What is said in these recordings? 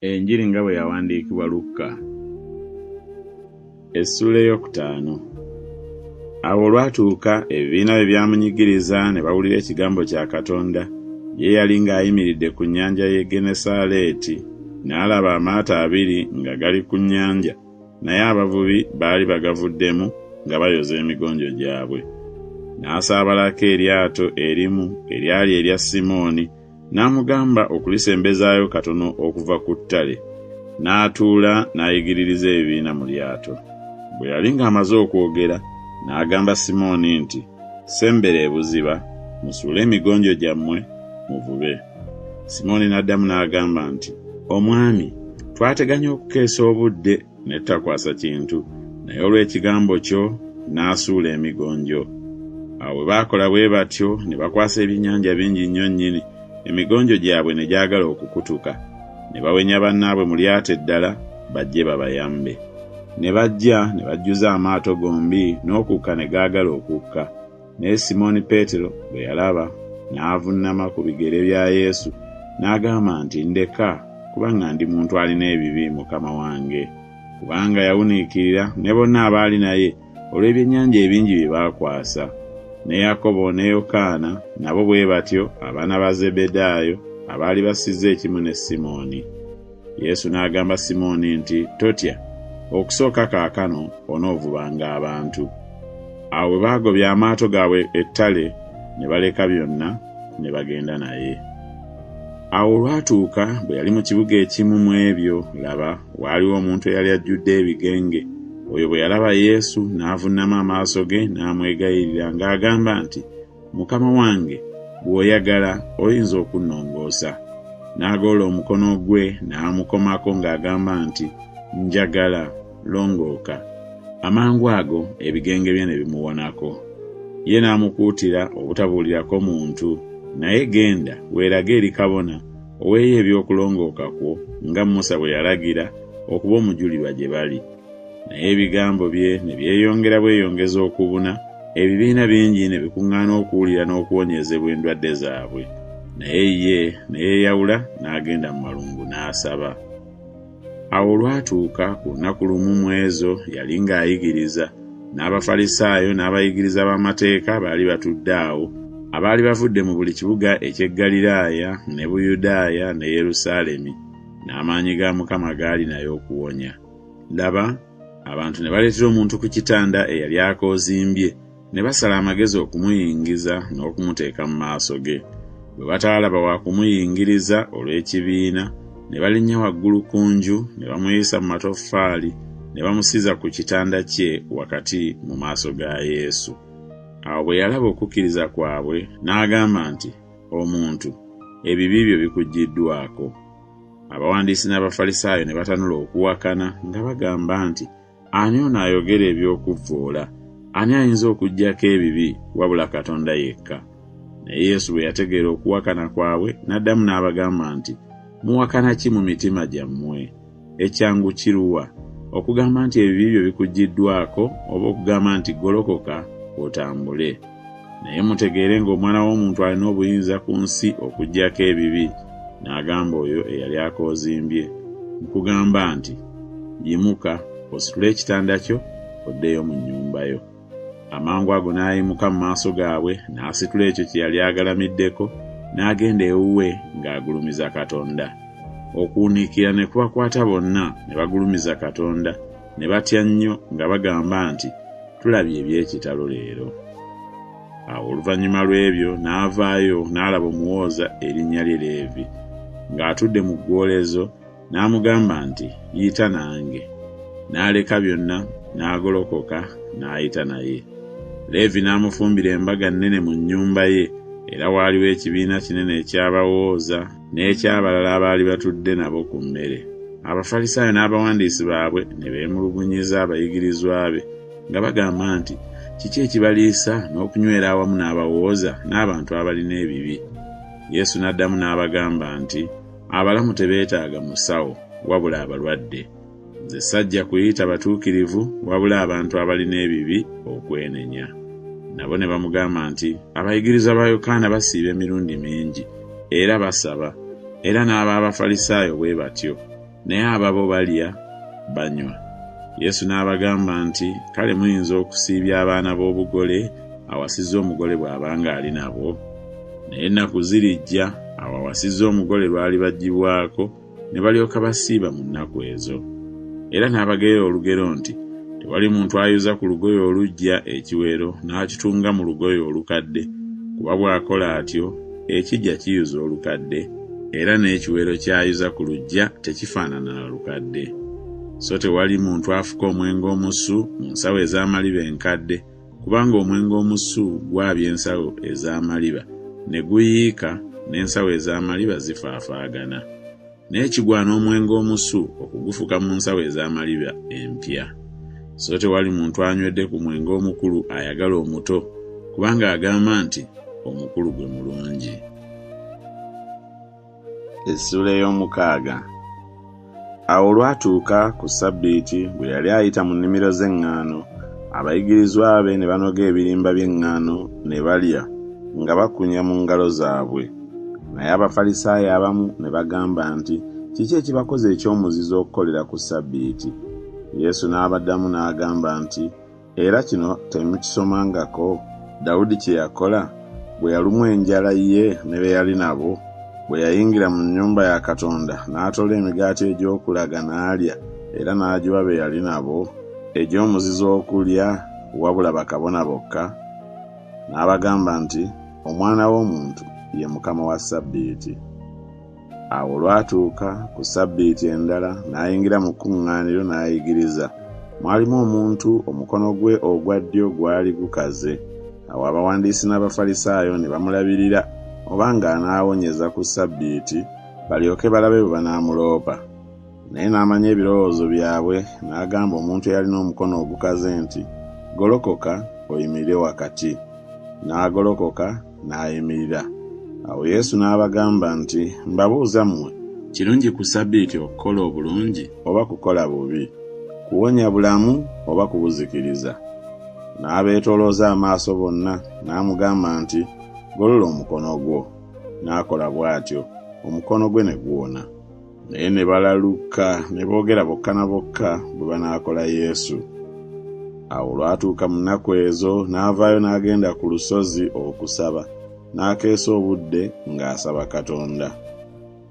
Enjiri nga bwe yawandiikibwa Lukka. Essula ey'okutaano. Awo olwatuuka ebibiina bye byamunyigiriza ne bawulira ekigambo kya Katonda, ye yali ng'ayimiridde ku nnyanja y'e Genesaleeti, n'alaba amaato abiri nga gali ku nnyanja, naye abavubi baali bagavuddemu nga bayoza emigonjo gyabwe. N'asaabalako eryato erimu eryali erya Simooni, n'amugamba okulisembezaayo katono okuva ku ttale. N'atuula n'ayigiririza ebibiina mu lyato. Bwe yali ng'amaze okwogera, n'agamba Simooni nti, "Sembera ebuziba, musuule emigonjo gyammwe, muvube." Simooni n'addamu n'agamba nti, "Omwami, twateganya okukeesa obudde ne tutakwasa kintu, naye olw'ekigambo kyo n'asuula emigonjo." Awo bwe baakola bwe batyo ne bakwasa ebyennyanja bingi nnyo nnyini, emigonjo gyabwe ne gyagala okukutuka. Ne bawenya bannaabwe mu lyato eddala bajje babayambe. Ne bajja ne bajjuza amaato gombi n'okukka ne gaagala okukka. Naye Simooni Peetero bwe yalaba n'avunnama ku bigere bya Yesu n'agamba nti, "Ndeka, kubanga ndi muntu alina ebibi, Mukama wange." Kubanga yawuniikirira ne bonna abaali naye olw'ebyennyanja ebingi bye baakwasa. Ne Yakobo ne Yokaana nabo bwe batyo, abaana ba Zebedaayo abaali basizza ekimu ne Simooni. Yesu n'agamba Simooni nti, "Totya, okusooka kaakano onoovubanga abantu." Awo bwe baagobya amaato gaabwe ettale ne baleka byonna ne bagenda naye. Awo olwatuuka bwe yali mu kibuga ekimu mu ebyo, laba, waaliwo omuntu eyali ajjudde ebigenge. Oyo bwe yalaba Yesu n'avunnama amaaso ge n'amwegayirira ng'agamba nti, "Mukama wange, bw'oyagala oyinza okunnongoosa." N'agolola omukono gwe n'amukomako ng'agamba nti, "Njagala, longooka." Amangu ago ebigenge bye ne bimuwonako. Ye n'amukuutira obutabuulirako muntu, naye genda weerage eri kabona oweeyo ebyokulongooka kwo nga Musa bwe yalagira okuba omujulirwa gye bali. Naye ebigambo bye ne byeyongera bweyongeza okubuna, ebibiina bingi ne bikuŋŋaana okuwulira n'okuwonyezebwa endwadde zaabwe. Naye ye ne yeeyawula n'agenda mu malungu n'asaba. Awo olwatuuka ku lunaku lumu mu ezo yali ng'ayigiriza, n'Abafalisaayo n'abayigiriza b'amateeka baali batudde awo, abaali bavudde mu buli kibuga eky'e Ggaliraaya ne Buyudaaya ne Yerusaalemi, n'amaanyi ga Mukama gaali naye okuwonya. Laba, abantu ne baleetera omuntu ku kitanda eyali akoozimbye, ne basala amagezi okumuyingiza n'okumuteeka mu maaso ge. Bwe bataalaba wa kumuyingiriza olw'ekibiina, ne balinnya waggulu ku nju ne bamuyisa mu matoffaali ne bamusiza ku kitanda kye wakati mu maaso ga Yesu. Awo bwe yalaba okukkiriza kwabwe n'agamba nti, "Omuntu, ebibi byo bikuggiddwako." Abawandiisi n'Abafalisaayo ne batanula okuwakana nga bagamba nti, "Ani ono ayogera eby'okuvvoola? Ani ayinza okuggyako ebibi wabula Katonda yekka?" Naye Yesu bwe yategeera okuwakana kwabwe n'addamu n'abagamba nti, "Muwakana ki mu mitima gyammwe? Ekyangu kiruwa, okugamba nti ebibi byo bikuggiddwako, oba okugamba nti golokoka otambule? Naye mutegeere ng'Omwana w'Omuntu alina obuyinza ku nsi okuggyako ebibi." N'agamba oyo eyali akoozimbye, "Nkugamba nti, yimuka, ositule ekitanda kyo, oddeyo mu nnyumba yo." Amangu ago n'ayimuka mu maaso gaabwe, n'asitula ekyo kye yali agalamiddeko, n'agenda ewuwe ng'agulumiza Katonda. Okuwuniikira ne kubakwata bonna, ne bagulumiza Katonda, ne batya nnyo nga bagamba nti, "Tulabye eby'ekitalo leero." Awo oluvannyuma lw'ebyo n'avaayo n'alaba omuwooza erinnya lye Leevi ng'atudde mu ggolezo, n'amugamba nti, "Yita nange." N'aleka byonna n'agolokoka n'ayita naye. Leevi n'amufumbira embaga nnene mu nnyumba ye, era waaliwo ekibiina kinene eky'abawooza n'eky'abalala abaali batudde nabo ku mmere. Abafalisaayo n'abawandiisi baabwe ne beemulugunyiza abayigirizwa be nga bagamba nti, "Kiki ekibaliisa n'okunywera awamu n'abawooza n'abantu abalina ebibi?" Yesu n'addamu n'abagamba nti, "Abalamu tebeetaaga musawo wabula abalwadde. Nze sajja kuyita batuukirivu wabula abantu abalina ebibi okwenenya." Nabo ne bamugamba nti, "Abayigirizwa ba Yokaana basiiba emirundi mingi era basaba, era n'ab'Abafalisaayo bwe batyo, naye ababo balya banywa. Yesu n'abagamba nti, kale muyinza okusiibya abaana b'obugole awasizza omugole bw'abanga ali nabo? Naye ennaku zirijja awo awasizza omugole lwalibaggyibwako ne balyoka basiiba mu nnaku ezo. Era n'abagera olugero nti, tewali muntu ayuza ku lugoye oluggya ekiwero n'akitunga mu lugoye olukadde, kuba bw'akola atyo ekijja kiyuza olukadde, era n'ekiwero kyayuza ku luggya tekifaanana na lukadde. So tewali muntu afuka omwenge omusu mu nsawo ez'amaliba enkadde, kubanga omwenge omusu gwabya ensawo ez'amaliba ne guyiika n'ensawo ez'amaliba zifaafaagana. Naye kigwana omwenge omusu okugufuka mu nsawo ez'amaliba empya. So tewali muntu anywedde ku mwenge omukulu ayagala omuto, kubanga agamba nti omukulu gwe mulungi. Essula ey'omukaaga. Awo olwatuuka ku Ssabbiiti bwe yali ayita mu nnimiro z'eŋŋaano, abayigirizwa be ne banoga ebirimba by'eŋŋaano ne balya nga bakunya mu ngalo zaabwe. Naye Abafalisaayo abamu ne bagamba nti, kiki ekibakoze eky'omuzizo okukolera ku Ssabbiiti? Yesu n'abaddamu n'agamba nti, era kino temukisomangako Dawudi kye yakola bwe yalumwa enjala ye ne be yali nabo, bwe yayingira mu nnyumba ya Katonda n'atola emigaati egy'okulaga n'alya era n'agiwa be yali nabo, egy'omuzizo okulya wabula bakabona bokka? N'abagamba nti, Omwana w'Omuntu ye Mukama wa Ssabbiiti. Awo olwatuuka ku Ssabbiiti endala n'ayingira mu kkuŋŋaaniro n'ayigiriza. Mwalimu omuntu omukono gwe ogwa ddyo gwali gukaze. Awo abawandiisi n'Abafalisaayo ne bamulabirira obanga anaawonyeza ku Ssabbiiti balyoke balabe bwe banaamuloopa. Naye n'amanya ebirowoozo byabwe n'agamba omuntu eyalina omukono ogukaze nti, golokoka oyimirire wakati. N'agolokoka n'ayimirira. Awo Yesu n'abagamba nti, mbabuuza mmwe, kirungi ku Ssabbiiti okukola obulungi oba kukola bubi, kuwonya bulamu oba kubuzikiriza? N'abeetoolooza amaaso bonna n'amugamba nti, golola omukono gwo. N'akola bw'atyo, omukono gwe ne guwona. Naye ne balaluka ne boogera bokka na bokka bwe banaakola Yesu. Awo olwatuuka mu nnaku ezo n'avaayo n'agenda ku lusozi okusaba, n'akeesa obudde ng'asaba Katonda.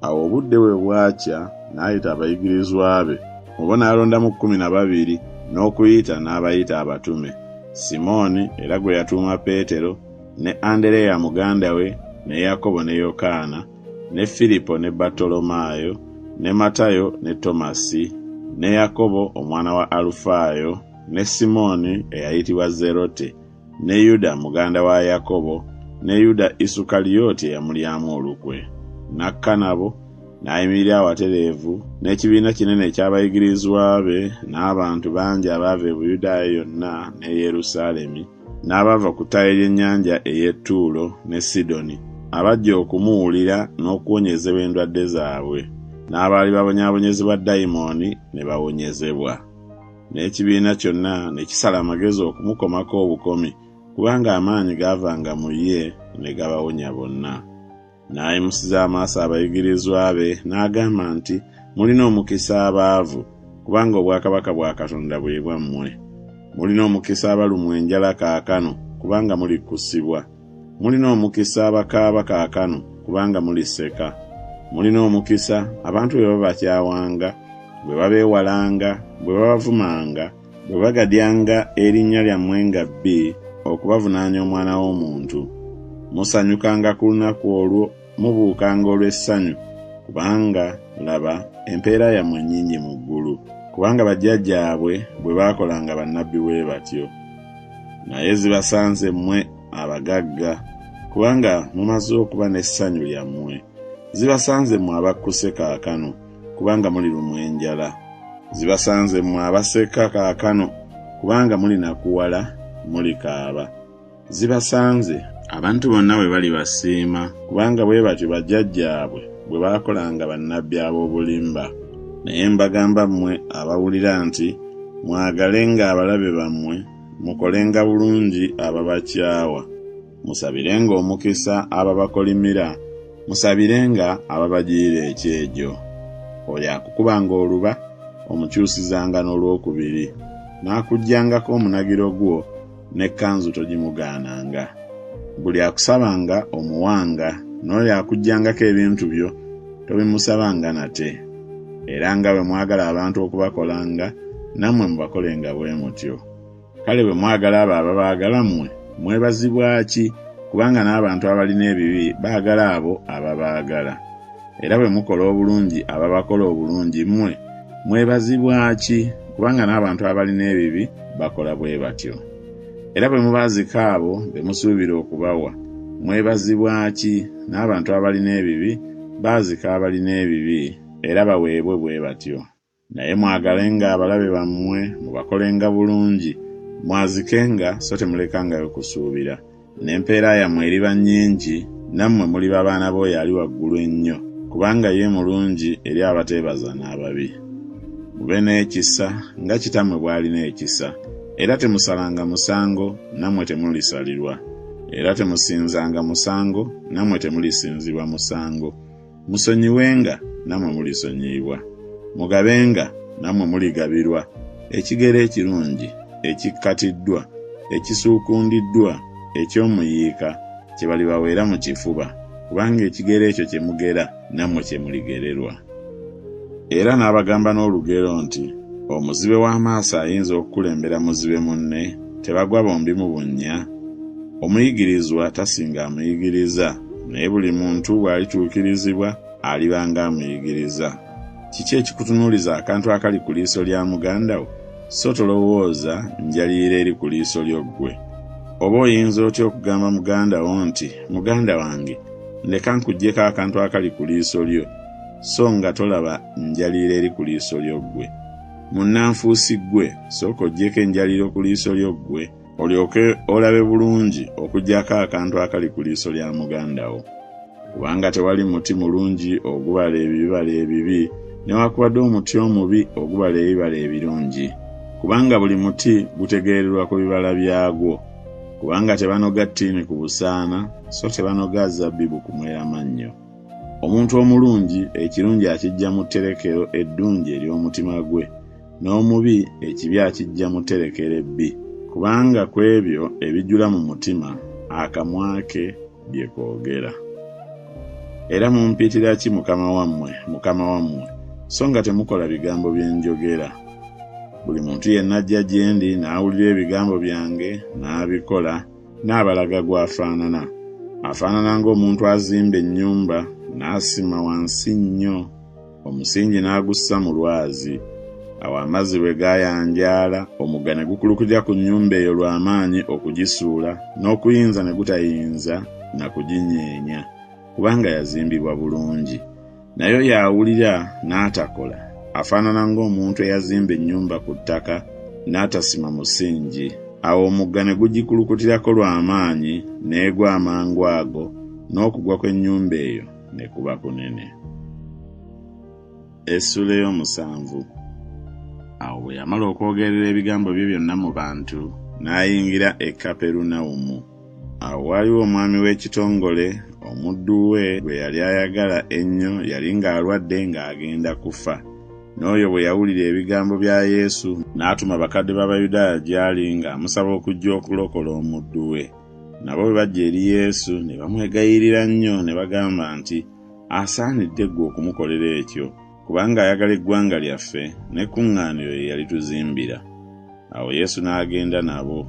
Awo obudde bwe bwakya n'ayita abayigirizwa be, obo n'alondamu 12 n'okuyita n'abayita abatume: Simooni era gwe yatuuma Peetero, ne Andereya muganda we, ne Yakobo ne Yokaana, ne Filipo ne Bartolomaayo, ne Matayo ne Tomasi, ne Yakobo omwana wa Alufaayo, ne Simooni eyayitibwa Zerote, ne Yuda muganda wa Yakobo, ne Yuda Isukaliyooti eyamulyamu olukwe. N'akka nabo n'ayimirira awatereevu n'ekibiina kinene eky'abayigirizwa be n'abantu bangi abaava e Buyudaaya yonna ne Yerusaalemi, n'abava ku ttayi ly'ennyanja ey'Ettuulo ne Sidoni, abajja okumuwulira n'okuwonyezebwa endwadde zaabwe. N'abaali babonyaabonyezebwa dayimooni ne bawonyezebwa. N'ekibiina kyonna ne kisala amagezi okumukomako obukomi, kubanga amaanyi gaavanga mu ye ne gabawonya bonna. N'ayimusiza amaaso abayigirizwa be n'agamba nti, mulina omukisa abaavu, kubanga obwakabaka bwa Katonda bwe bwammwe. Mulina omukisa abalumwa enjala kaakano, kubanga mulikkusibwa. Mulina omukisa abakaaba kaakano, kubanga muliseka. Mulina omukisa abantu bwe babakyawanga, bwe babeewalanga, bwe babavumanga, bwe bagadyanga erinnya lyammwe nga bbi okubavunaanya Omwana w'Omuntu. Musanyukanga ku lunaku olwo, mubuukanga olw'essanyu, kubanga laba empeera yammwe nnyingi mu ggulu, kubanga bajjajjaabwe bwe baakolanga bannabbi bwe batyo. Naye zibasanze mmwe abagagga, kubanga mumaze okuba n'essanyu lyammwe. Zibasanze mmwe abakkuse kaakano, kubanga mulirumwa enjala. Zibasanze mmwe abaseka kaakano, kubanga mulinakuwala, mulikaaba. Zibasanze abantu bonna bwe bali basiima, kubanga bwe batyo bajjajjaabwe bwe baakolanga bannabbi ab'obulimba. Naye mbagamba mmwe abawulira nti, mwagalenga abalabe bammwe, mukolenga bulungi ababakyawa, musabirenga omukisa ababakolimira, musabirenga ababagirira ekyejo. oyo akukubanga oluba omukyusizanga n'olwokubiri, n'akuggyangako omunagiro gwo n'ekkanzu togimugaananga. Buli akusabanga omuwanga, n'oyo akuggyangako ebintu byo tobimusabanga nate. Era nga bwe mwagala abantu okubakolanga, nammwe mubakolenga bwe mutyo. Kale bwe mwagala abo ababaagala mmwe, mwebazibwa ki? Kubanga n'abantu abalina ebibi baagala abo ababaagala. Era bwe mukola obulungi ababakola obulungi, mmwe mwebazibwa ki? Kubanga n'abantu abalina ebibi bakola bwe batyo. Era bwe mubaazika abo be musuubira okubawa, mwebazibwa ki? N'abantu abalina ebibi baazika abalina ebibi, era baweebwe bwe batyo. Naye mwagalenga abalabe bammwe, mubakolenga bulungi, mwazikenga so temulekangayo kusuubira. N'empeera yammwe eriba nnyingi, nammwe muliba baana b'oyo ali waggulu ennyo, kubanga ye mulungi eri abateebaza n'ababi. Mube n'ekisa nga kitammwe bw'alina ekisa. Era temusalanga musango, nammwe temulisalirwa. Era temusinzanga musango, nammwe temulisinzibwa musango. Musonyiwenga, nammwe mulisonyiyibwa. Mugabenga, nammwe muligabirwa. Ekigero ekirungi, ekikkatiddwa, ekisuukundiddwa, eky'omuyiika, kye balibaweera mu kifuba, kubanga ekigero ekyo kye mugera, nammwe kye muligererwa. Era n'abagamba n'olugero nti, omuzibe w'amaaso ayinza okukulembera muzibe munne, tebagwa bombi mu bunnya. Omuyigirizwa tasinga amuyigiriza, naye buli muntu bw'alituukirizibwa aliba ng'amuyigiriza. Kiki ekikutunuuliza akantu akali ku liiso lya muganda wo, so tolowooza njaliira eri ku liiso lyo ggwe? Oba oyinza otya okugamba muganda wo nti, muganda wange, ndeka nkuggyeko akantu akali ku liiso lyo, so nga tolaba njaliira eri ku liiso lyo ggwe? Munnanfuusi ggwe, sooka oggyeko enjaliro ku liiso lyo ggwe, olyoke olabe bulungi okuggyako akantu akali ku liiso lya muganda wo. Kubanga tewali muti mulungi ogubala ebibala ebibi, newaakubadde omuti omubi ogubala ebibala ebirungi. Kubanga buli muti gutegeererwa ku bibala byagwo. Kubanga tebanoga ttiini ku busaana, so tebanoga zabbibu ku mweramannyo. Omuntu omulungi ekirungi akijja mu tterekero eddungi ery'omutima gwe, n'omubi ekibi akijja mu tterekero ebbi. Kubanga ku ebyo ebijjula mu mutima, akamwa ke bye koogera. Era mumpiitira ki mukama wammwe, so nga temukola bigambo bye njogera? Buli muntu yenna ajja gye ndi n'awulira ebigambo byange n'abikola, n'abalaga gw'afaanana. Afaanana ng'omuntu azimba ennyumba n'asima wansi nnyo, omusingi n'agussa mu lwazi. Awo amazzi bwe gaayanjaala, omugga ne gukulukutira ku nnyumba eyo lw'amaanyi okugisuula, n'okuyinza ne gutayinza na kuginyeenya, kubanga yazimbibwa bulungi. Naye oyo awulira n'atakola afaanana ng'omuntu eyazimba ennyumba ku ttaka n'atasima musingi. Awo omugga ne gugikulukutirako lw'amaanyi, n'egwa amangu ago, n'okugwa kw'ennyumba eyo ne kuba kunene. Essula ey'omusanvu. Awo bwe yamala okwogerera ebigambo bye byonna mu bantu, n'ayingira e Kaperunawumu. Awo waaliwo omwami w'ekitongole, omuddu we gwe yali ayagala ennyo, yali ng'alwadde ng'agenda kufa. N'oyo bwe yawulira ebigambo bya Yesu, n'atuma bakadde b'Abayudaaya gy'ali ng'amusaba okujja okulokola omuddu we. Nabo bwe bajja eri Yesu ne bamwegayirira nnyo ne bagamba nti asaanidde ggwe okumukolera ekyo, kubanga ayagala eggwanga lyaffe n'ekkuŋŋaaniro ye yalituzimbira. Awo Yesu n'agenda nabo.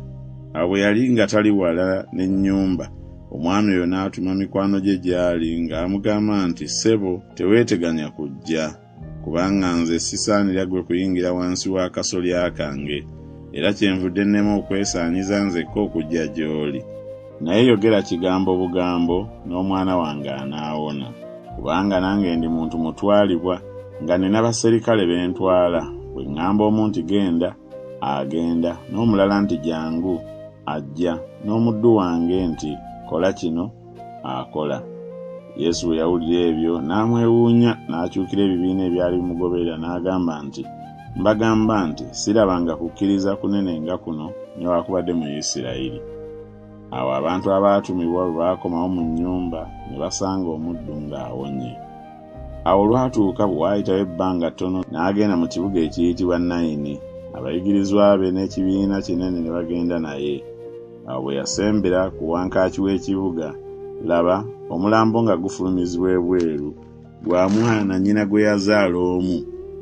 Awo bwe yali nga tali wala n'ennyumba, omwami oyo n'atuma mikwano gye gy'ali ng'amugamba nti, ssebo, teweeteganya kujja, kubanga nze sisaanira gwe kuyingira wansi w'akasolya kange, era kyenvudde nnema okwesaanyiza nzekka okujja gy'oli. Naye yogera kigambo bugambo, n'omwana wange anaawona. Kubanga nange ndi muntu mutwalibwa, nga nina baserikale bentwala. Bwe ŋŋamba omu nti genda, agenda, n'omulala nti jangu, ajja, n'omuddu wange nti kola kino, akola. Yesu bwe yawulira ebyo n'amwewuunya, n'akyukira ebibiina ebyali bimugoberera n'agamba nti, mbagamba nti sirabanga kukkiriza kunene nga kuno newaakubadde mu Isirayiri. Awo abantu abaatumibwa bwe baakomawo mu nnyumba ne basanga omuddu ng'awonye. Awo lwatuuka bwe waayitawo ebbanga ttono n'agenda mu kibuga ekiyitibwa Nayini. Abayigirizwa be n'ekibiina kinene ne bagenda naye. Awo bwe yasembera ku wankaaki w'ekibuga, laba omulambo nga gufulumizibwa ebweru gwa mwana nnyina gwe yazaala omu,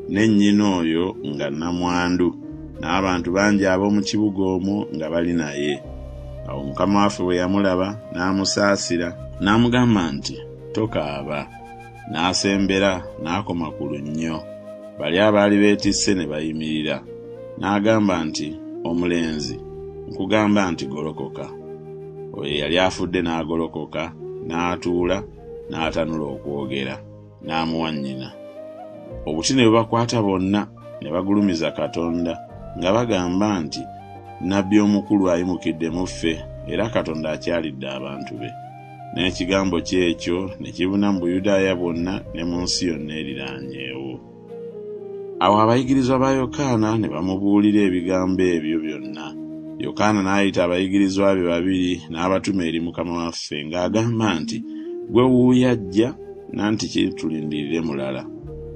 ne nnyina oyo nga nnamwandu, n'abantu bangi ab'omu kibuga omwo nga bali naye. Awo Mukama waffe bwe yamulaba n'amusaasira, n'amugamba nti, "Tokaaba." N'asembera n'akoma ku lunnyo. Bali abaali beetisse ne bayimirira. N'agamba nti, "Omulenzi, nkugamba nti golokoka." Oyo yali afudde n'agolokoka, n'atuula, n'atanula okwogera, n'amuwa nnyina. Obuti ne bubakwata bonna ne bagulumiza Katonda nga bagamba nti, "Nnabbi omukulu ayimukidde mu ffe, era Katonda akyalidde abantu be." N'ekigambo kyekyo ne kibuna mu Buyudaaya bwonna ne mu nsi yonna eriraanyeewo. Awo abayigirizwa ba Yokaana ne bamubuulira ebigambo ebyo byonna. Yokaana n'ayita abayigirizwa be babiri n'abatuma eri Mukama waffe ng'agamba nti, "Gwe wuuyo ajja, nanti kitulindirire mulala."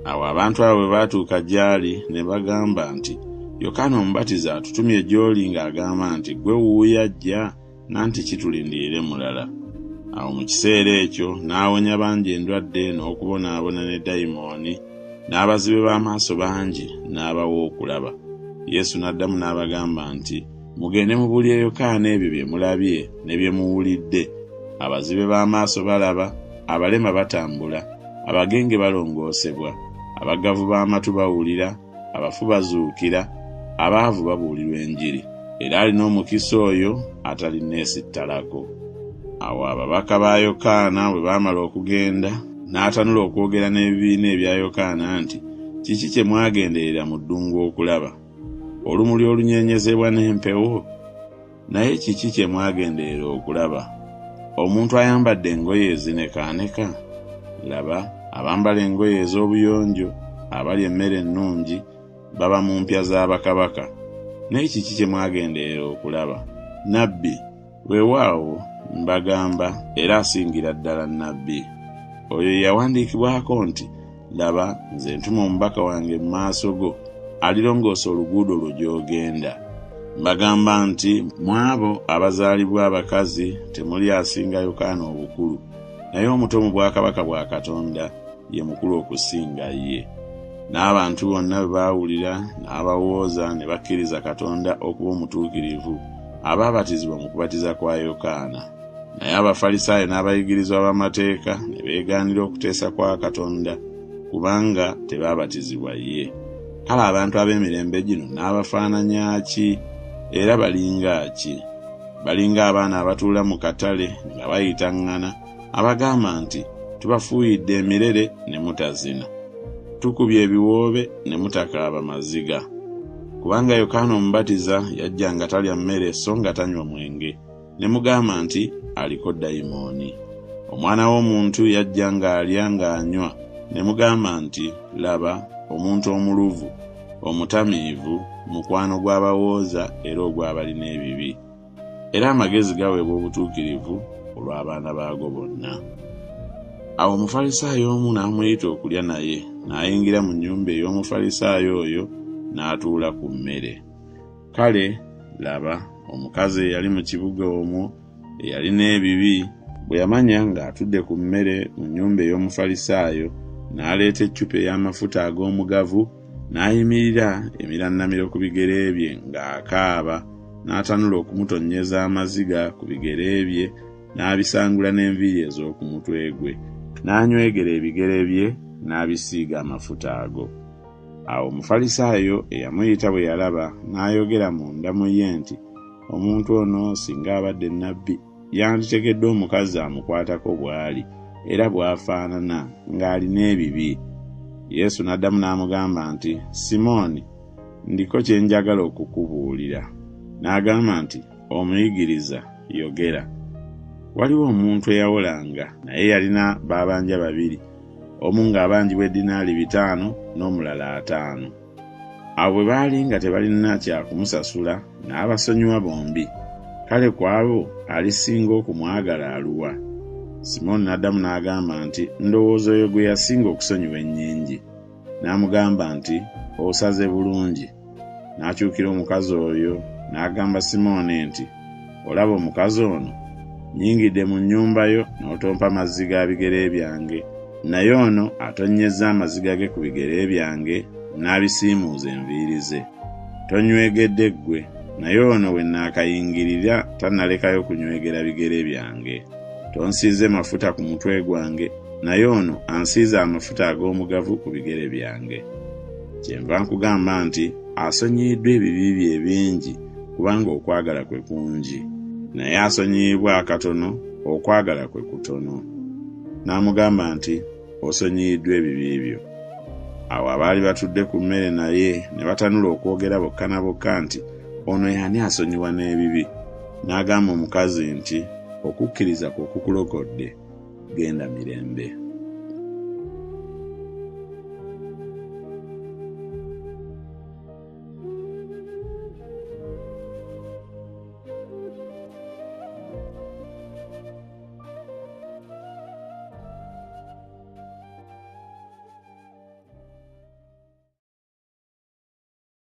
Awo abantu abo bwe baatuuka gy'ali ne bagamba nti, "Yokaana Omubatiza atutumye gy'oli ng'agamba nti, gwe wuuyo ajja, nanti kitulindirire mulala." Awo mu kiseera ekyo n'awonya bangi endwadde n'okubonaabona ne dayimooni, n'abazibe b'amaaso bangi n'abawa okulaba. Yesu n'addamu n'abagamba nti, "Mugende mubuulire Yokaana ebyo bye mulabye ne bye muwulidde. Abazibe b'amaaso balaba, abalema batambula, abagenge balongoosebwa, abaggavu b'amatu bawulira, abafu bazuukira, abaavu babuulirwa enjiri. Era alina omukisa oyo atalineesittalako." Awo ababaka ba Yokaana bwe baamala okugenda, n'atanula okwogera n'ebibiina ebya Yokaana nti, "Kiki kye mwagenderera mu ddungu okulaba? Olumuli olunyeenyezebwa n'empewo? Naye kiki kye mwagenderera okulaba? Omuntu ayambadde engoye ezinekaaneka? Laba, abambala engoye ez'obuyonjo, abalya emmere ennungi, baba mu mpya za bakabaka. Naye kiki kye mwagenderera okulaba? Nnabbi? Weewaawo mbagamba, era asingira ddala nnabbi. Oyo yawandiikibwako nti, "Laba, nze ntuma omubaka wange mu maaso go, alirongoosa oluguudo lwo gy'ogenda." Mbagamba nti mu abo abazaalibwa abakazi temuli asinga Yokaana obukulu, naye omuto mu bwakabaka bwa Katonda ye mukulu okusinga ye. N'abantu bonna bwe baawulira n'abawooza ne bakkiriza Katonda okuba omutuukirivu abaabatizibwa mu kubatiza kwa Yokaana. Naye Abafalisaayo n'abayigirizwa b'amateeka ne beegaanira okuteesa kwa Katonda, kubanga tebaabatizibwa ye. Kale abantu ab'emirembe gino n'abafaananya ki? Era balinga ki? Balinga abaana abatuula mu katale nga bayitaŋŋana, abagamba nti, "Tubafuuyidde emirere ne mutazina, tukubye ebiwoobe ne mutakaaba maziga." Kubanga Yokaana Omubatiza yajja nga talya mmere so nga tanywa mwenge, ne mugamba nti aliko dayimooni. Omwana w'omuntu yajja ng'alya ng'anywa, ne mugamba nti, "Laba, omuntu omuluvu, omutamiivu, mukwano gw'abawooza era ogw'abalina ebibi." Era amagezi gaweebwa obutuukirivu olw'abaana baago bonna. Awo Omufalisaayo omu n'amuyita okulya naye, n'ayingira mu nnyumba ey'Omufalisaayo oyo n'atuula ku mmere. Kale, laba, omukazi eyali mu kibuga omwo eyalina ebibi bwe yamanya ng'atudde ku mmere mu nnyumba ey'Omufalisaayo, n'aleeta eccupa ey'amafuta ag'omugavu, n'ayimirira emirannamiro ku bigere bye ng'akaaba, n'atanula okumutonnyeza amaziga ku bigere bye, n'abisangula n'enviiri ez'oku mutwe gwe, n'anywegera ebigere bye, n'abisiiga amafuta ago. Awo Omufalisaayo eyamuyita bwe yalaba, n'ayogera munda mu ye nti, "Omuntu ono singa abadde nnabbi, yanditegedde omukazi amukwatako bw'ali era bw'afaanana ng'alina ebibi." Yesu n'addamu n'amugamba nti, "Simooni, ndiko kye njagala okukubuulira." N'agamba nti, "Omuyigiriza, yogera." Waliwo omuntu eyawolanga, naye yalina babanja babiri, omu ng'abanjibwa eddinaali 5 n'omulala 5. Abo bwe baali nga tebalina kya kumusasula, n'abasonyiwa bombi. Kale ku abo alisinga okumwagala aluwa? Simoni n'addamu n'agamba nti ndowooza oyo gwe yasinga okusonyiwa ennyingi. N'amugamba nti osaze bulungi. N'akyukira omukazi oyo n'agamba Simoni nti olaba omukazi ono nnyingidde mu nnyumba yo n'otompa mazzi ga bigere byange, naye ono atonnyezza amaziga ge ku bigere byange n'abisiimuuza enviiri ze. Tonywegedde ggwe, naye ono bwe nnaakayingirira tannalekayo kunywegera bigere byange. Tonsiize mafuta ku mutwe gwange, naye ono ansiize amafuta ag'omugavu ku bigere byange. Kyenva nkugamba nti asonyiyiddwa ebibi bye ebingi kubanga okwagala kwe kungi, naye asonyiyibbwa akatono okwagala kwe kutono. N'amugamba nti osonyiyiddwa ebibi byo. Awo abaali batudde ku mmere naye ne batanula okwogera bokka na bokka nti ono y'ani asonyiwa n'ebibi. N'agamba omukazi nti okukkiriza kwe kukulokodde, genda mirembe.